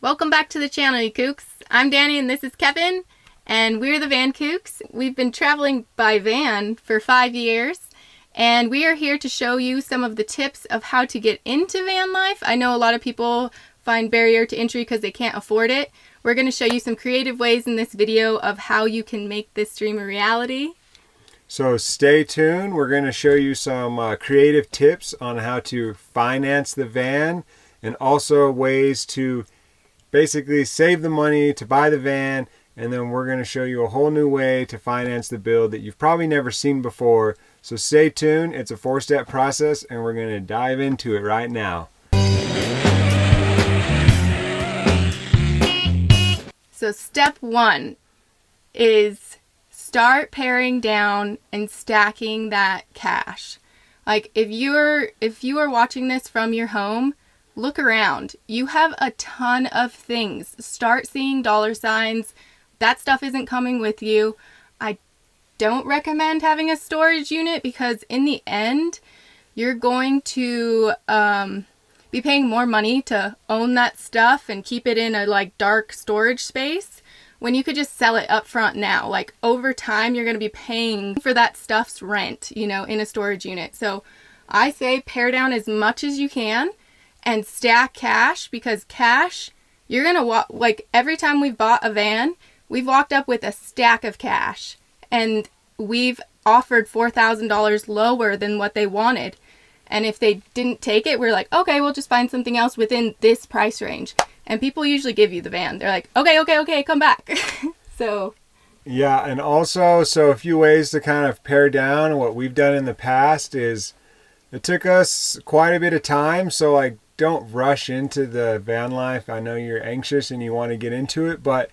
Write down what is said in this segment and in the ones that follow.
Welcome back to the channel, you Kookz. I'm Danny and this is Kevin, and we're the Van Kookz. We've been traveling by van for 5 years, and we are here to show you some of the tips of how to get into van life. I know a lot of people find barrier to entry because they can't afford it. We're going to show you some creative ways in this video of how you can make this dream a reality. So stay tuned. We're going to show you some creative tips on how to finance the van, and also ways to basically save the money to buy the van. And then we're going to show you a whole new way to finance the build that you've probably never seen before. So stay tuned. It's a 4-step process and we're going to dive into it right now. So step 1 is start paring down and stacking that cash. Like if you are watching this from your home, look around. You have a ton of things. Start seeing dollar signs. That stuff isn't coming with you. I don't recommend having a storage unit because in the end, you're going to be paying more money to own that stuff and keep it in a dark storage space when you could just sell it up front now. Like over time, you're going to be paying for that stuff's rent, in a storage unit. So I say pare down as much as you can and stack cash, because cash, you're going to every time we've bought a van, we've walked up with a stack of cash and we've offered $4,000 lower than what they wanted. And if they didn't take it, we're like, okay, we'll just find something else within this price range. And people usually give you the van. They're like, okay, come back. So. Yeah, and also, so a few ways to kind of pare down. What we've done in the past is it took us quite a bit of time. So don't rush into the van life. I know you're anxious and you want to get into it, but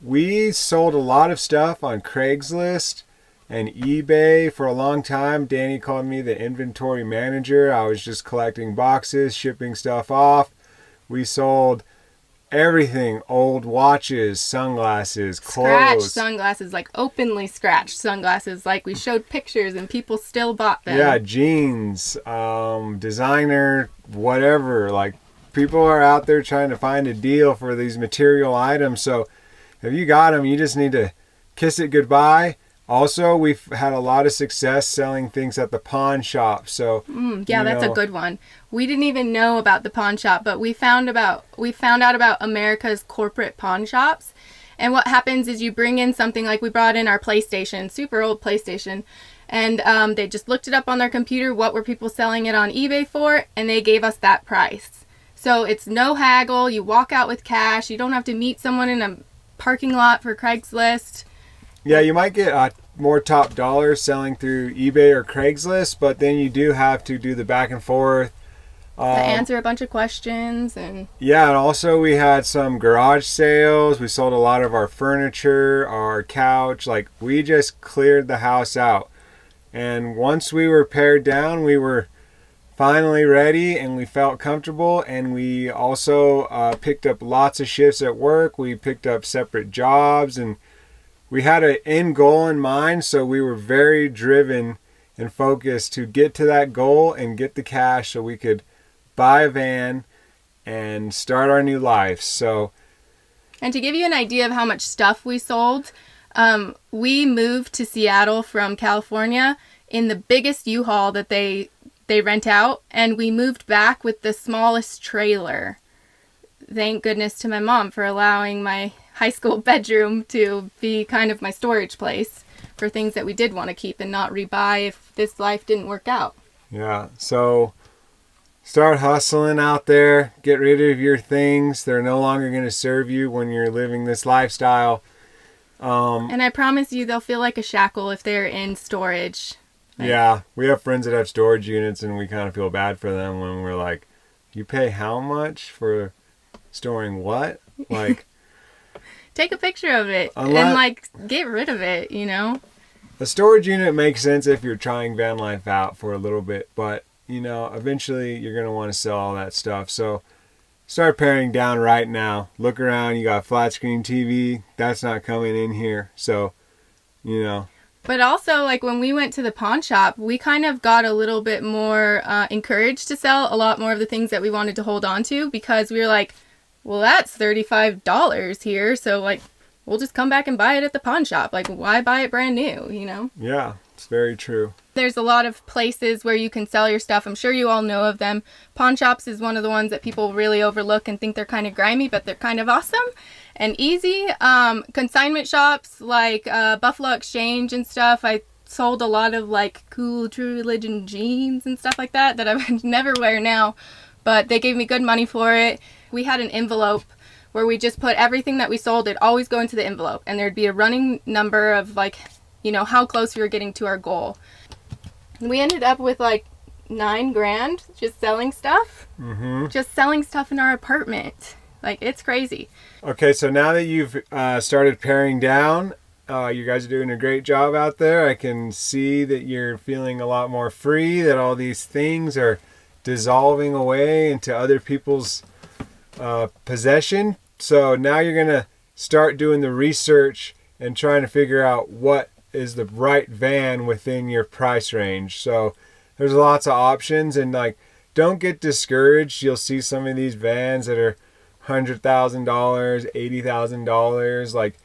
we sold a lot of stuff on Craigslist and eBay for a long time. Danny called me the inventory manager. I was just collecting boxes, shipping stuff off. We sold everything: old watches, sunglasses, clothes. Scratched sunglasses, openly scratched sunglasses. We showed pictures and people still bought them. Yeah, jeans, designer, whatever. People are out there trying to find a deal for these material items. So if you got them, you just need to kiss it goodbye. Also, we've had a lot of success selling things at the pawn shop. So that's a good one. We didn't even know about the pawn shop, but we found out about America's corporate pawn shops. And what happens is you bring in something, like we brought in our PlayStation, super old PlayStation, and they just looked it up on their computer, what were people selling it on eBay for, and they gave us that price. So it's no haggle. You walk out with cash. You don't have to meet someone in a parking lot for Craigslist. Yeah, you might get more top dollar selling through eBay or Craigslist, but then you do have to do the back and forth. To answer a bunch of questions. And also we had some garage sales. We sold a lot of our furniture, our couch. We just cleared the house out. And once we were pared down, we were finally ready and we felt comfortable. And we also picked up lots of shifts at work. We picked up separate jobs, and we had an end goal in mind, so we were very driven and focused to get to that goal and get the cash so we could buy a van and start our new life. And to give you an idea of how much stuff we sold, we moved to Seattle from California in the biggest U-Haul that they rent out, and we moved back with the smallest trailer. Thank goodness to my mom for allowing my high school bedroom to be kind of my storage place for things that we did want to keep and not rebuy if this life didn't work out. Yeah, so start hustling out there. Get rid of your things. They're no longer going to serve you when you're living this lifestyle. And I promise you they'll feel like a shackle if they're in storage. Yeah, we have friends that have storage units and we kind of feel bad for them when we're like, you pay how much for storing what? Take a picture of it and get rid of it, A storage unit makes sense if you're trying van life out for a little bit, but eventually you're going to want to sell all that stuff. So start paring down right now. Look around, you got flat screen TV, that's not coming in here. So, But also, when we went to the pawn shop, we kind of got a little bit more encouraged to sell a lot more of the things that we wanted to hold on to, because we were like, well, that's $35 here. So like, we'll just come back and buy it at the pawn shop. Like, why buy it brand new, you know? Yeah, it's very true. There's a lot of places where you can sell your stuff. I'm sure you all know of them. Pawn shops is one of the ones that people really overlook and think they're kind of grimy, but they're kind of awesome and easy. Consignment shops like Buffalo Exchange and stuff. I sold a lot of like cool True Religion jeans and stuff like that I would never wear now, but they gave me good money for it. We had an envelope where we just put everything that we sold. It'd always go into the envelope, and there'd be a running number of like, you know, how close we were getting to our goal. We ended up with like $9,000 just selling stuff. Just selling stuff in our apartment. Like, it's crazy. Okay, so now that you've started paring down, you guys are doing a great job out there. I can see that you're feeling a lot more free, that all these things are dissolving away into other people's possession. So now you're going to start doing the research and trying to figure out what is the right van within your price range. So there's lots of options, and like, don't get discouraged. You'll see some of these vans that are $100,000, $80,000. Like,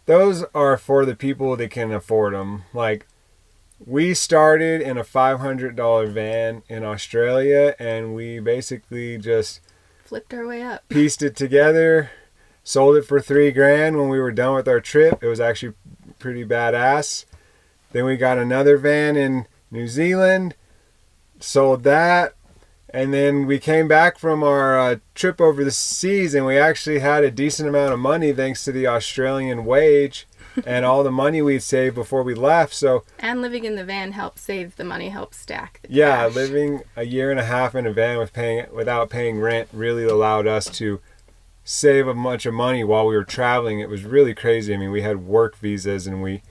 those are for the people that can afford them. Like, we started in a $500 van in Australia, and we basically just flipped our way up, pieced it together, sold it for $3,000 when we were done with our trip. It was actually pretty badass. Then we got another van in New Zealand, sold that, and then we came back from our trip over the seas, and we actually had a decent amount of money thanks to the Australian wage and all the money we'd saved before we left. So, and living in the van helped save the money, helped stack the cash. Cash. Living a year and a half in a van without paying rent really allowed us to save a bunch of money while we were traveling. It was really crazy. I mean, we had work visas and we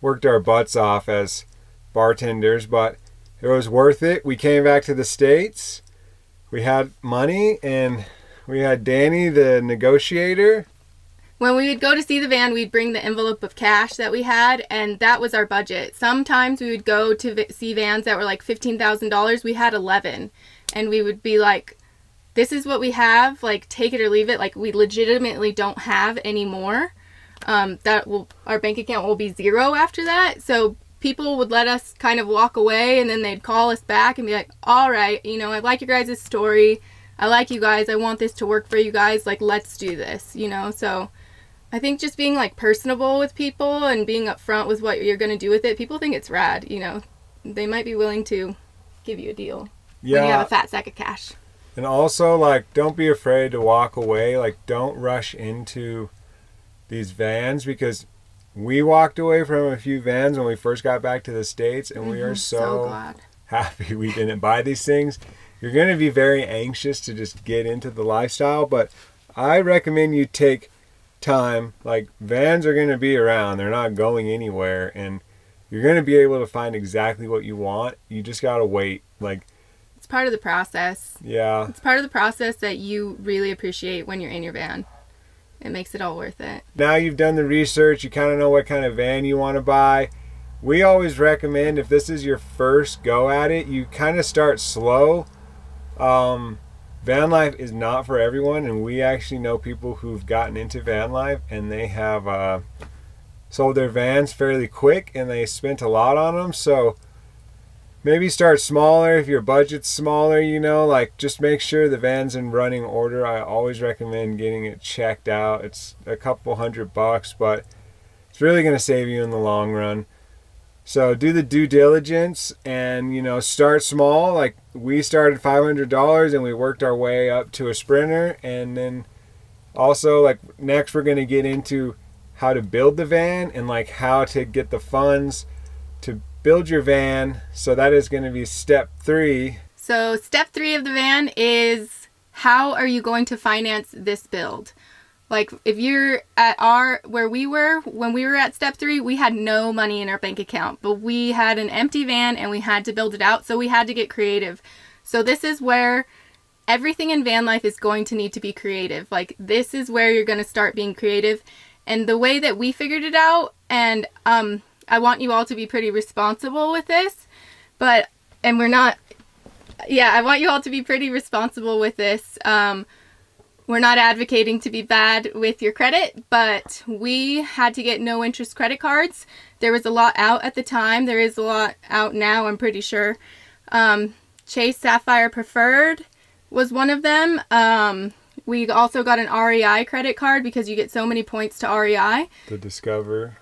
worked our butts off as bartenders, but it was worth it. We came back to the States. We had money, and we had Danny, the negotiator. When we would go to see the van, we'd bring the envelope of cash that we had, and that was our budget. Sometimes we would go to see vans that were like $15,000. We had 11, and we would be like, this is what we have, like, take it or leave it. Like, we legitimately don't have any more. Our bank account will be zero after that. So people would let us kind of walk away, and then they'd call us back and be like, all right, you know, I like your guys' story. I like you guys. I want this to work for you guys. Like, let's do this, you know? So I think just being like personable with people and being upfront with what you're going to do with it, people think it's rad, you know? They might be willing to give you a deal when you have a fat sack of cash. And also, like, don't be afraid to walk away. Like, don't rush into these vans, because we walked away from a few vans when we first got back to the States, and we are so glad. Happy we didn't buy these things. You're going to be very anxious to just get into the lifestyle, but I recommend you take time. Like, vans are going to be around. They're not going anywhere, and you're going to be able to find exactly what you want. You just got to wait. Like, it's part of the process. Yeah. It's part of the process that you really appreciate when you're in your van. It makes it all worth it. Now you've done the research, you kind of know what kind of van you want to buy. We always recommend, if this is your first go at it, you kind of start slow. Van life is not for everyone, and we actually know people who've gotten into van life and they have sold their vans fairly quick, and they spent a lot on them. So maybe start smaller if your budget's smaller, you know, like, just make sure the van's in running order. I always recommend getting it checked out. It's a couple $100, but it's really going to save you in the long run. So do the due diligence and, you know, start small. Like, we started $500 and we worked our way up to a Sprinter. And then also, like, next we're going to get into how to build the van and, like, how to get the funds to build your van. So that is going to be step 3. So step 3 of the van is, how are you going to finance this build? Like, if you're at where we were, when we were at step 3, we had no money in our bank account, but we had an empty van and we had to build it out. So we had to get creative. So this is where everything in van life is going to need to be creative. Like, this is where you're going to start being creative. And the way that we figured it out, and I want you all to be pretty responsible with this, I want you all to be pretty responsible with this. we're not advocating to be bad with your credit, but we had to get no interest credit cards. There was a lot out at the time. There is a lot out now, I'm pretty sure. Chase Sapphire Preferred was one of them. We also got an REI credit card because you get so many points to REI. The Discover.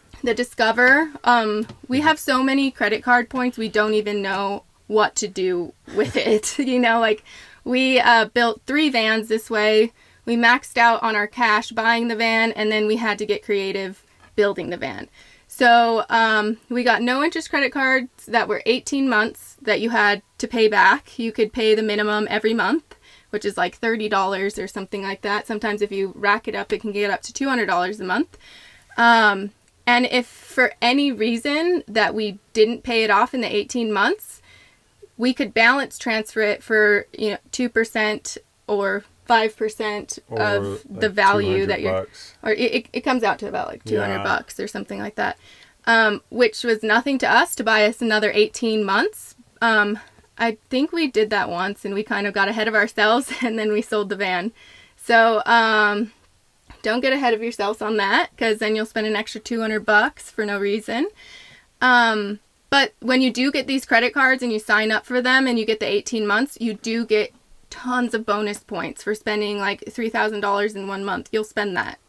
We have so many credit card points, we don't even know what to do with it. Like we built 3 vans this way. We maxed out on our cash buying the van, and then we had to get creative building the van. So we got no interest credit cards that were 18 months that you had to pay back. You could pay the minimum every month, which is like $30 or something like that. Sometimes if you rack it up, it can get up to $200 a month. And if for any reason that we didn't pay it off in the 18 months, we could balance transfer it for 2% or 5% of the value that you're bucks. Or it comes out to about like $200 or something like that, which was nothing to us to buy us another 18 months. I think we did that once and we kind of got ahead of ourselves and then we sold the van. So don't get ahead of yourselves on that, because then you'll spend an extra $200 for no reason. But when you do get these credit cards and you sign up for them and you get the 18 months, you do get tons of bonus points for spending like $3,000 in 1 month. You'll spend that,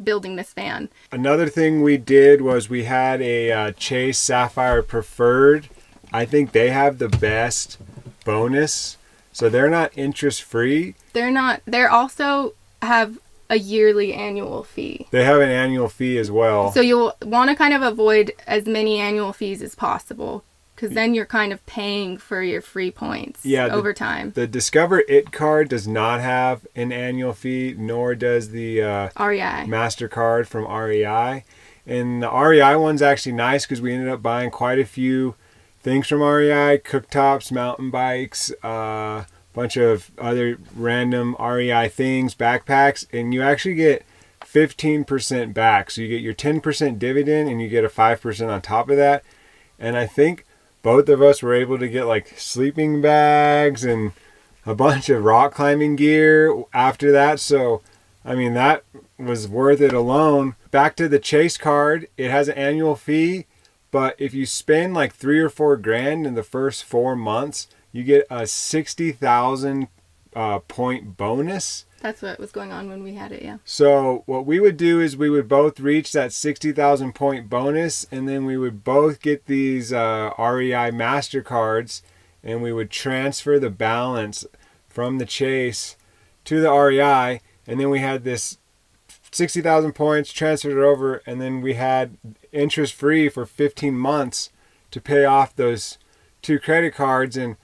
building this van. Another thing we did was we had a Chase Sapphire Preferred. I think they have the best bonus. So they're not interest free. They're not. They're also have a yearly annual fee. They have an annual fee as well. So you'll want to kind of avoid as many annual fees as possible, because then you're kind of paying for your free points over time. The Discover It card does not have an annual fee, nor does the REI MasterCard from REI. And the REI one's actually nice because we ended up buying quite a few things from REI, cooktops, mountain bikes, bunch of other random REI things, backpacks, and you actually get 15% back. So you get your 10% dividend and you get a 5% on top of that. And I think both of us were able to get like sleeping bags and a bunch of rock climbing gear after that. So, that was worth it alone. Back to the Chase card, it has an annual fee, but if you spend like $3 or $4 grand in the first 4 months, you get a 60,000 point bonus. That's what was going on when we had it, yeah. So what we would do is we would both reach that 60,000 point bonus, and then we would both get these REI MasterCards, and we would transfer the balance from the Chase to the REI, and then we had this 60,000 points, transferred it over, and then we had interest free for 15 months to pay off those 2 credit cards. And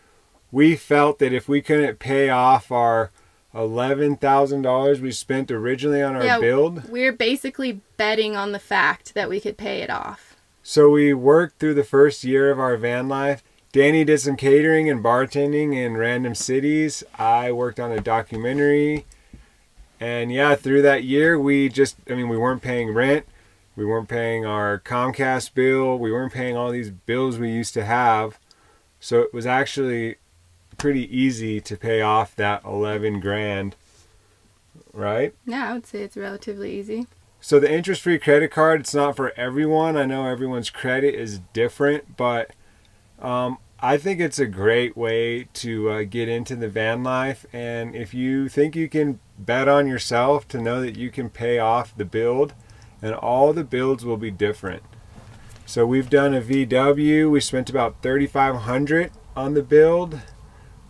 we felt that if we couldn't pay off our $11,000 we spent originally on our build, we're basically betting on the fact that we could pay it off. So we worked through the first year of our van life. Danny did some catering and bartending in random cities. I worked on a documentary. And through that year, we weren't paying rent. We weren't paying our Comcast bill. We weren't paying all these bills we used to have. So it was actually pretty easy to pay off that 11 grand, right? Yeah, I would say it's relatively easy. So the interest-free credit card, it's not for everyone. I know everyone's credit is different, but I think it's a great way to get into the van life. And if you think you can bet on yourself to know that you can pay off the build, and all the builds will be different. So we've done a VW. We spent about $3,500 on the build.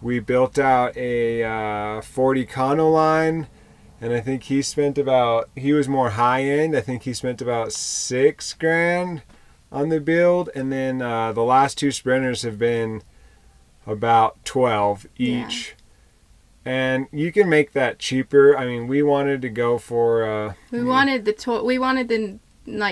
We built out a 40 Econoline, and I think he was more high end. I think he spent about $6 grand on the build. And then the last 2 Sprinters have been about 12 each. Yeah. And you can make that cheaper. We wanted to go for we wanted the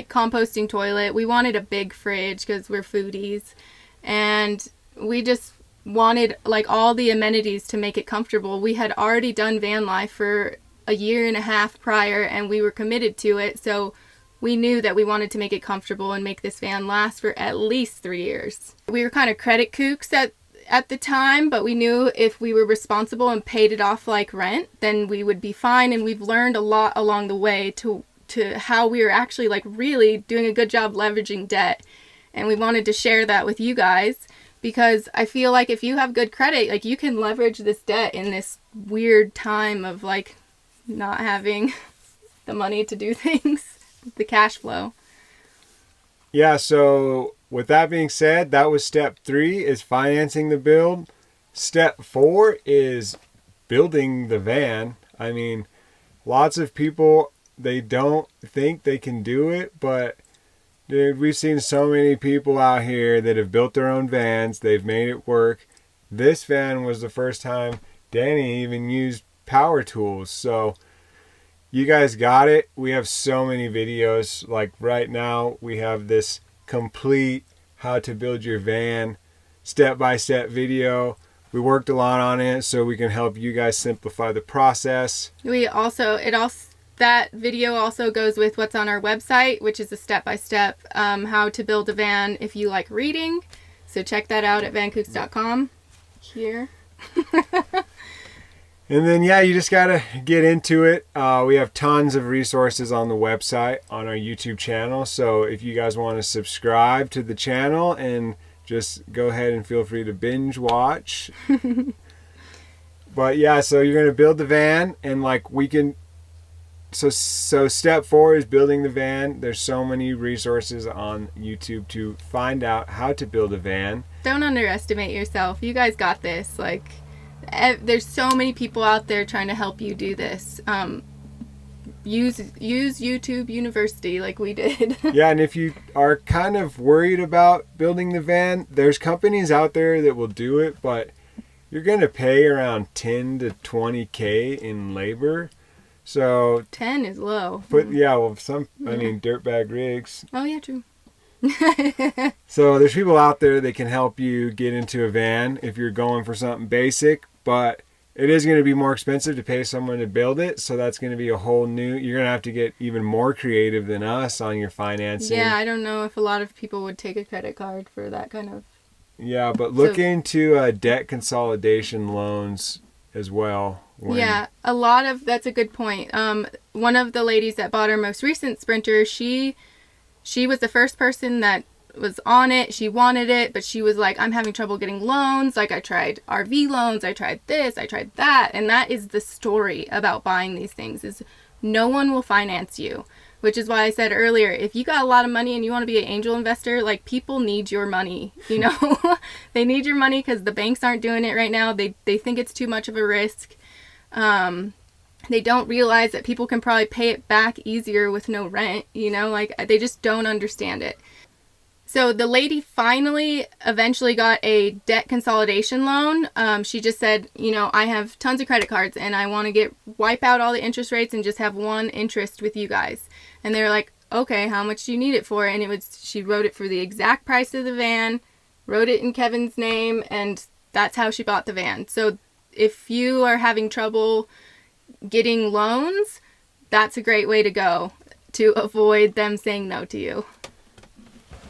composting toilet. We wanted a big fridge because we're foodies, and we just wanted all the amenities to make it comfortable. We had already done van life for a year and a half prior, and we were committed to it, so we knew that we wanted to make it comfortable and make this van last for at least 3 years. We were kind of credit kooks at the time, but we knew if we were responsible and paid it off like rent, then we would be fine. And we've learned a lot along the way to how we are actually like really doing a good job leveraging debt. And we wanted to share that with you guys because I feel like if you have good credit, like you can leverage this debt in this weird time of like not having the money to do things, the cash flow. Yeah, so with that being said, that was step 3 is financing the build. Step 4 is building the van. I mean, lots of people, they don't think they can do it, but dude, we've seen so many people out here that have built their own vans. They've made it work. This van was the first time Danny even used power tools. So you guys got it. We have so many videos. Like right now, we have this complete how to build your van step-by-step video. We worked a lot on it so we can help you guys simplify the process. That video also goes with what's on our website, which is a step-by-step how to build a van if you like reading. So check that out at vankookz.com. Here. And then, yeah, you just got to get into it. We have tons of resources on the website, on our YouTube channel. So if you guys want to subscribe to the channel and just go ahead and feel free to binge watch. But yeah, so you're going to build the van and like we can... So step 4 is building the van. There's so many resources on YouTube to find out how to build a van. Don't underestimate yourself. You guys got this. Like... There's so many people out there trying to help you do this. Use YouTube University like we did. Yeah, and if you are kind of worried about building the van, there's companies out there that will do it, but you're going to pay around 10 to 20K in labor. So 10 is low. I mean, dirtbag rigs. Oh yeah, true. So there's people out there that can help you get into a van if you're going for something basic, but it is going to be more expensive to pay someone to build it. So that's going to be a whole new, you're going to have to get even more creative than us on your financing. Yeah, I don't know if a lot of people would take a credit card for that kind of. Yeah, but look into debt consolidation loans as well. Yeah, that's a good point. One of the ladies that bought our most recent Sprinter, she was the first person that was on it. She wanted it, but she was like, I'm having trouble getting loans. Like I tried RV loans, I tried this, I tried that. And that is the story about buying these things is no one will finance you, which is why I said earlier, if you got a lot of money and you want to be an angel investor, like people need your money, you know, they need your money because the banks aren't doing it right now. They think it's too much of a risk. They don't realize that people can probably pay it back easier with no rent, you know, like they just don't understand it. So the lady finally eventually got a debt consolidation loan. She just said, you know, I have tons of credit cards and I want to wipe out all the interest rates and just have one interest with you guys. And they were like, okay, how much do you need it for? And she wrote it for the exact price of the van, wrote it in Kevin's name, and that's how she bought the van. So if you are having trouble getting loans, that's a great way to go to avoid them saying no to you.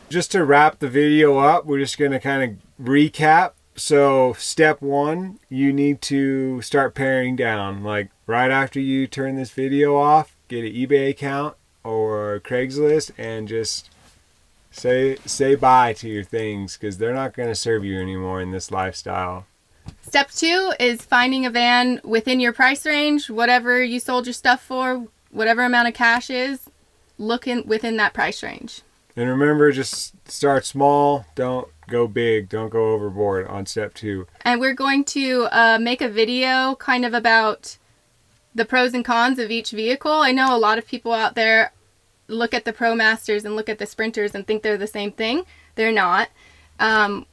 Just to wrap the video up, we're just going to kind of recap. So step 1, you need to start paring down. Like right after you turn this video off, get an eBay account or Craigslist and just say bye to your things because they're not going to serve you anymore in this lifestyle. Step 2 is finding a van within your price range, whatever you sold your stuff for, whatever amount of cash is, within that price range. And remember, just start small. Don't go big. Don't go overboard on step 2. And we're going to make a video kind of about the pros and cons of each vehicle. I know a lot of people out there look at the ProMasters and look at the Sprinters and think they're the same thing. They're not.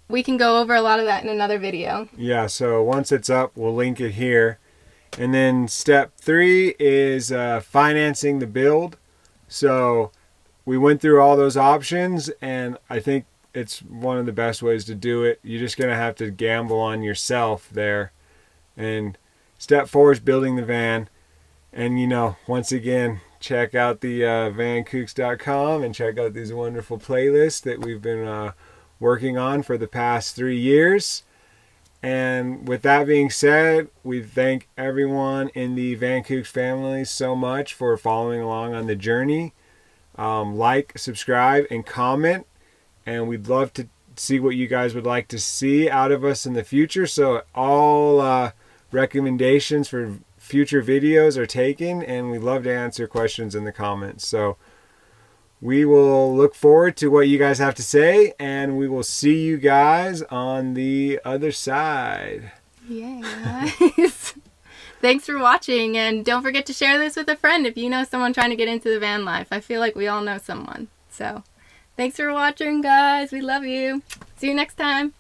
We can go over a lot of that in another video. Yeah, so once it's up, we'll link it here. And then step 3 is financing the build. So we went through all those options, and I think it's one of the best ways to do it. You're just going to have to gamble on yourself there. And step 4 is building the van. And, you know, once again, check out the vankookz.com and check out these wonderful playlists that we've been working on for the past 3 years. And with that being said, we thank everyone in the Van Kookz family so much for following along on the journey. Like, subscribe, and comment. And we'd love to see what you guys would like to see out of us in the future. So all recommendations for future videos are taken, and we'd love to answer questions in the comments. So we will look forward to what you guys have to say, and we will see you guys on the other side. Yeah, guys. Thanks for watching, and don't forget to share this with a friend if you know someone trying to get into the van life. I feel like we all know someone. So thanks for watching, guys. We love you. See you next time.